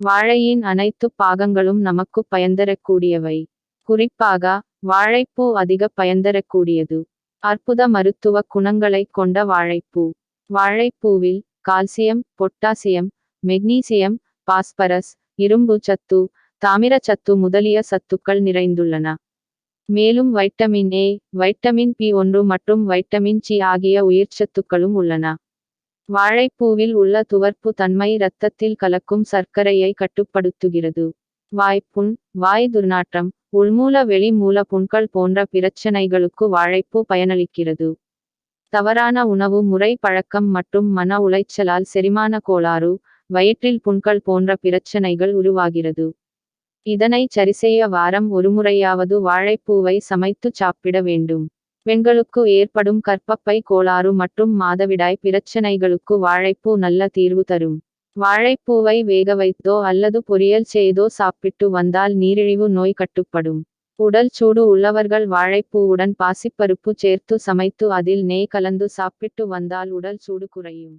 வாழையின் அனைத்து பாகங்களும் நமக்கு பயன்தரக்கூடியவை. குறிப்பாக வாழைப்பூ அதிக பயன்தரக்கூடியது. அற்புத மருத்துவ குணங்களை கொண்ட வாழைப்பூ. வாழைப்பூவில் கால்சியம், பொட்டாசியம், மெக்னீசியம், பாஸ்பரஸ், இரும்பு சத்து, தாமிரச்சத்து முதலிய சத்துக்கள் நிறைந்துள்ளன. மேலும் வைட்டமின் ஏ, வைட்டமின் பி1 மற்றும் வைட்டமின் சி ஆகிய உயிர்ச்சத்துக்களும் உள்ளன. வாழைப்பூவில் உள்ள துவர்ப்பு தன்மை இரத்தத்தில் கலக்கும் சர்க்கரையை கட்டுப்படுத்துகிறது. வாய்ப்புண், வாய் துர்நாற்றம், உள்மூல வெளி மூல புண்கள் போன்ற பிரச்சனைகளுக்கு வாழைப்பூ பயனளிக்கிறது. தவறான உணவு முறை பழக்கம் மற்றும் மன உளைச்சலால் செரிமான கோளாறு, வயிற்றில் புண்கள் போன்ற பிரச்சனைகள் உருவாகிறது. இதனை சரிசெய்ய வாரம் ஒருமுறையாவது வாழைப்பூவை சமைத்து சாப்பிட வேண்டும். பெண்களுக்கு ஏற்படும் கர்ப்பப்பை கோளாறு மற்றும் மாதவிடாய் பிரச்சனைகளுக்கு வாழைப்பூ நல்ல தீர்வு தரும். வாழைப்பூவை வேக வைத்தோ அல்லது பொரியல் செய்தோ சாப்பிட்டு வந்தால் நீரிழிவு நோய் கட்டுப்படும். உடல் சூடு உள்ளவர்கள் வாழைப்பூவுடன் பாசிப்பருப்பு சேர்த்து சமைத்து அதில் நெய் கலந்து சாப்பிட்டு வந்தால் உடல் சூடு குறையும்.